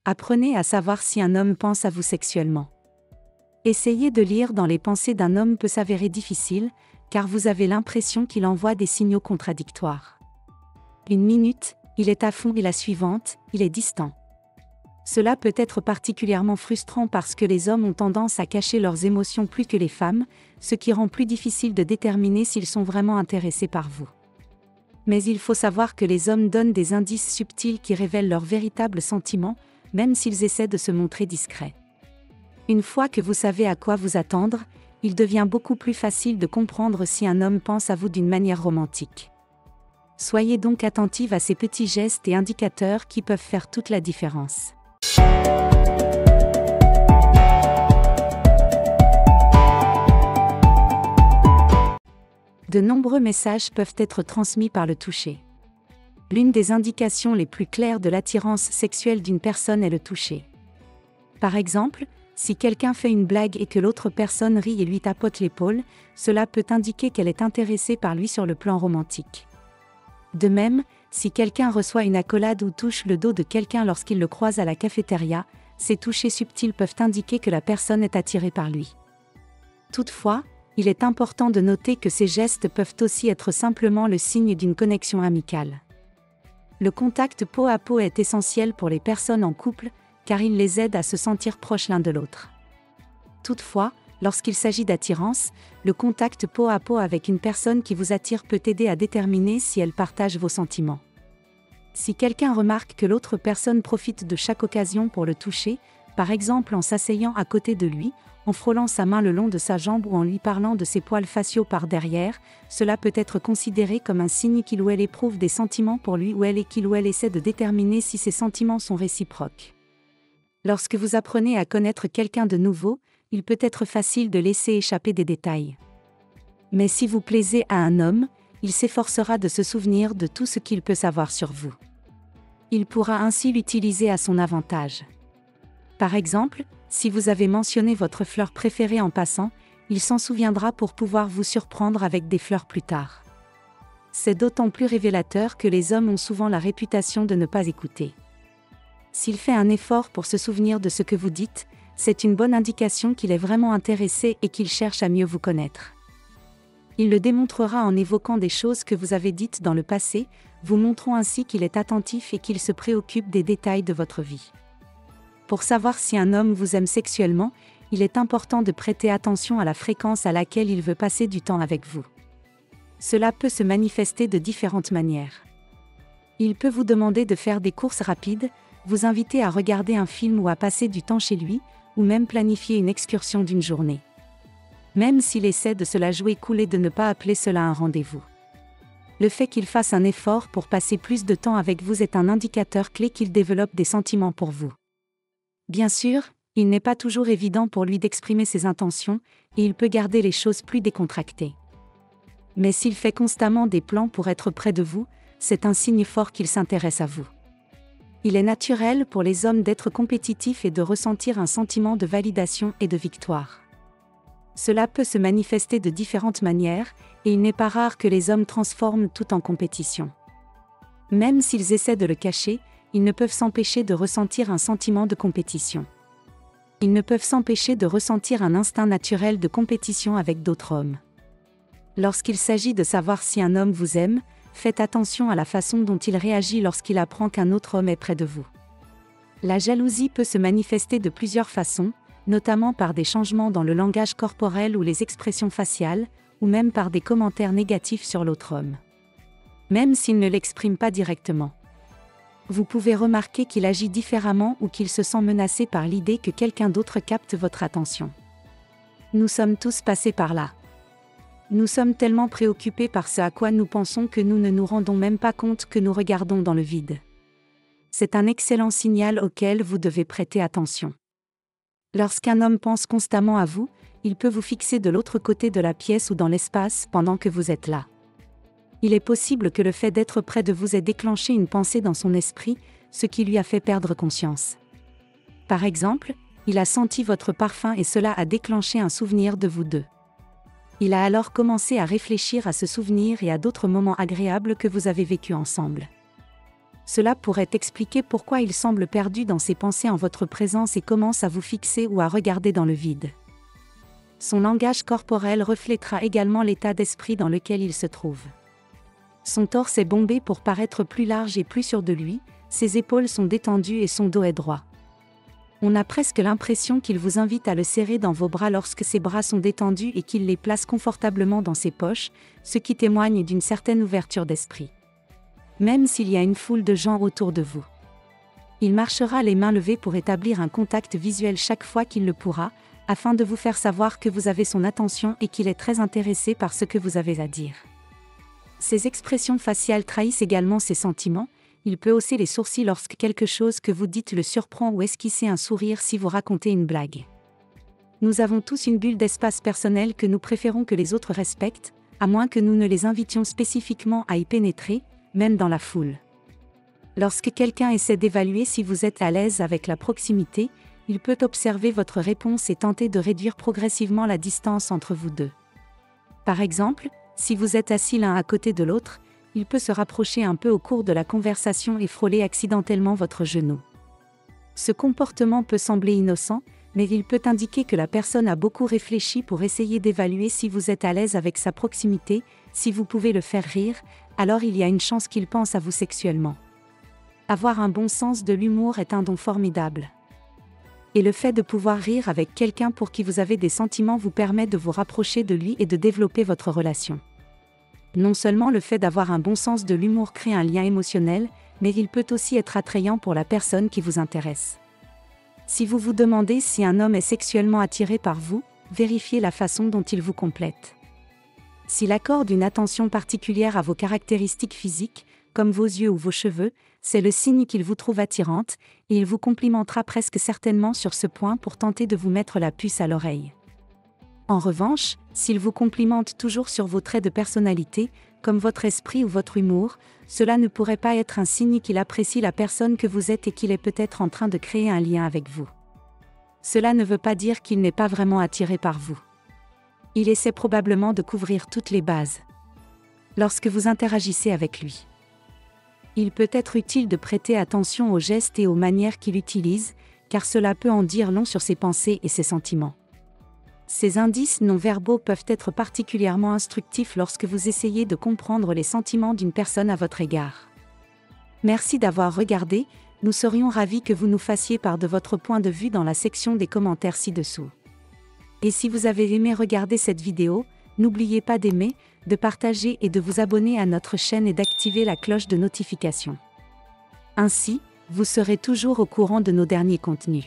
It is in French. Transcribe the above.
Apprenez à savoir si un homme pense à vous sexuellement. Essayer de lire dans les pensées d'un homme peut s'avérer difficile, car vous avez l'impression qu'il envoie des signaux contradictoires. Une minute, il est à fond et la suivante, il est distant. Cela peut être particulièrement frustrant parce que les hommes ont tendance à cacher leurs émotions plus que les femmes, ce qui rend plus difficile de déterminer s'ils sont vraiment intéressés par vous. Mais il faut savoir que les hommes donnent des indices subtils qui révèlent leurs véritables sentiments, même s'ils essaient de se montrer discrets. Une fois que vous savez à quoi vous attendre, il devient beaucoup plus facile de comprendre si un homme pense à vous d'une manière romantique. Soyez donc attentive à ces petits gestes et indicateurs qui peuvent faire toute la différence. De nombreux messages peuvent être transmis par le toucher. L'une des indications les plus claires de l'attirance sexuelle d'une personne est le toucher. Par exemple, si quelqu'un fait une blague et que l'autre personne rit et lui tapote l'épaule, cela peut indiquer qu'elle est intéressée par lui sur le plan romantique. De même, si quelqu'un reçoit une accolade ou touche le dos de quelqu'un lorsqu'il le croise à la cafétéria, ces touchés subtils peuvent indiquer que la personne est attirée par lui. Toutefois, il est important de noter que ces gestes peuvent aussi être simplement le signe d'une connexion amicale. Le contact peau à peau est essentiel pour les personnes en couple, car il les aide à se sentir proches l'un de l'autre. Toutefois, lorsqu'il s'agit d'attirance, le contact peau à peau avec une personne qui vous attire peut aider à déterminer si elle partage vos sentiments. Si quelqu'un remarque que l'autre personne profite de chaque occasion pour le toucher, par exemple en s'asseyant à côté de lui, en frôlant sa main le long de sa jambe ou en lui parlant de ses poils faciaux par derrière, cela peut être considéré comme un signe qu'il ou elle éprouve des sentiments pour lui ou elle et qu'il ou elle essaie de déterminer si ces sentiments sont réciproques. Lorsque vous apprenez à connaître quelqu'un de nouveau, il peut être facile de laisser échapper des détails. Mais si vous plaisez à un homme, il s'efforcera de se souvenir de tout ce qu'il peut savoir sur vous. Il pourra ainsi l'utiliser à son avantage. Par exemple, si vous avez mentionné votre fleur préférée en passant, il s'en souviendra pour pouvoir vous surprendre avec des fleurs plus tard. C'est d'autant plus révélateur que les hommes ont souvent la réputation de ne pas écouter. S'il fait un effort pour se souvenir de ce que vous dites, c'est une bonne indication qu'il est vraiment intéressé et qu'il cherche à mieux vous connaître. Il le démontrera en évoquant des choses que vous avez dites dans le passé, vous montrant ainsi qu'il est attentif et qu'il se préoccupe des détails de votre vie. Pour savoir si un homme vous aime sexuellement, il est important de prêter attention à la fréquence à laquelle il veut passer du temps avec vous. Cela peut se manifester de différentes manières. Il peut vous demander de faire des courses rapides, vous inviter à regarder un film ou à passer du temps chez lui, ou même planifier une excursion d'une journée. Même s'il essaie de se la jouer cool et de ne pas appeler cela un rendez-vous. Le fait qu'il fasse un effort pour passer plus de temps avec vous est un indicateur clé qu'il développe des sentiments pour vous. Bien sûr, il n'est pas toujours évident pour lui d'exprimer ses intentions, et il peut garder les choses plus décontractées. Mais s'il fait constamment des plans pour être près de vous, c'est un signe fort qu'il s'intéresse à vous. Il est naturel pour les hommes d'être compétitifs et de ressentir un sentiment de validation et de victoire. Cela peut se manifester de différentes manières, et il n'est pas rare que les hommes transforment tout en compétition. Même s'ils essaient de le cacher, ils ne peuvent s'empêcher de ressentir un sentiment de compétition. Ils ne peuvent s'empêcher de ressentir un instinct naturel de compétition avec d'autres hommes. Lorsqu'il s'agit de savoir si un homme vous aime, faites attention à la façon dont il réagit lorsqu'il apprend qu'un autre homme est près de vous. La jalousie peut se manifester de plusieurs façons, notamment par des changements dans le langage corporel ou les expressions faciales, ou même par des commentaires négatifs sur l'autre homme. Même s'il ne l'exprime pas directement. Vous pouvez remarquer qu'il agit différemment ou qu'il se sent menacé par l'idée que quelqu'un d'autre capte votre attention. Nous sommes tous passés par là. Nous sommes tellement préoccupés par ce à quoi nous pensons que nous ne nous rendons même pas compte que nous regardons dans le vide. C'est un excellent signal auquel vous devez prêter attention. Lorsqu'un homme pense constamment à vous, il peut vous fixer de l'autre côté de la pièce ou dans l'espace pendant que vous êtes là. Il est possible que le fait d'être près de vous ait déclenché une pensée dans son esprit, ce qui lui a fait perdre conscience. Par exemple, il a senti votre parfum et cela a déclenché un souvenir de vous deux. Il a alors commencé à réfléchir à ce souvenir et à d'autres moments agréables que vous avez vécus ensemble. Cela pourrait expliquer pourquoi il semble perdu dans ses pensées en votre présence et commence à vous fixer ou à regarder dans le vide. Son langage corporel reflètera également l'état d'esprit dans lequel il se trouve. Son torse est bombé pour paraître plus large et plus sûr de lui, ses épaules sont détendues et son dos est droit. On a presque l'impression qu'il vous invite à le serrer dans vos bras lorsque ses bras sont détendus et qu'il les place confortablement dans ses poches, ce qui témoigne d'une certaine ouverture d'esprit. Même s'il y a une foule de gens autour de vous. Il marchera les mains levées pour établir un contact visuel chaque fois qu'il le pourra, afin de vous faire savoir que vous avez son attention et qu'il est très intéressé par ce que vous avez à dire. Ses expressions faciales trahissent également ses sentiments. Il peut hausser les sourcils lorsque quelque chose que vous dites le surprend ou esquisser un sourire si vous racontez une blague. Nous avons tous une bulle d'espace personnel que nous préférons que les autres respectent, à moins que nous ne les invitions spécifiquement à y pénétrer, même dans la foule. Lorsque quelqu'un essaie d'évaluer si vous êtes à l'aise avec la proximité, il peut observer votre réponse et tenter de réduire progressivement la distance entre vous deux. Par exemple, si vous êtes assis l'un à côté de l'autre, il peut se rapprocher un peu au cours de la conversation et frôler accidentellement votre genou. Ce comportement peut sembler innocent, mais il peut indiquer que la personne a beaucoup réfléchi pour essayer d'évaluer si vous êtes à l'aise avec sa proximité. Si vous pouvez le faire rire, alors il y a une chance qu'il pense à vous sexuellement. Avoir un bon sens de l'humour est un don formidable. Et le fait de pouvoir rire avec quelqu'un pour qui vous avez des sentiments vous permet de vous rapprocher de lui et de développer votre relation. Non seulement le fait d'avoir un bon sens de l'humour crée un lien émotionnel, mais il peut aussi être attrayant pour la personne qui vous intéresse. Si vous vous demandez si un homme est sexuellement attiré par vous, vérifiez la façon dont il vous complète. S'il accorde une attention particulière à vos caractéristiques physiques, comme vos yeux ou vos cheveux, c'est le signe qu'il vous trouve attirante, et il vous complimentera presque certainement sur ce point pour tenter de vous mettre la puce à l'oreille. En revanche, s'il vous complimente toujours sur vos traits de personnalité, comme votre esprit ou votre humour, cela ne pourrait pas être un signe qu'il apprécie la personne que vous êtes et qu'il est peut-être en train de créer un lien avec vous. Cela ne veut pas dire qu'il n'est pas vraiment attiré par vous. Il essaie probablement de couvrir toutes les bases. Lorsque vous interagissez avec lui, il peut être utile de prêter attention aux gestes et aux manières qu'il utilise, car cela peut en dire long sur ses pensées et ses sentiments. Ces indices non-verbaux peuvent être particulièrement instructifs lorsque vous essayez de comprendre les sentiments d'une personne à votre égard. Merci d'avoir regardé, nous serions ravis que vous nous fassiez part de votre point de vue dans la section des commentaires ci-dessous. Et si vous avez aimé regarder cette vidéo, n'oubliez pas d'aimer, de partager et de vous abonner à notre chaîne et d'activer la cloche de notification. Ainsi, vous serez toujours au courant de nos derniers contenus.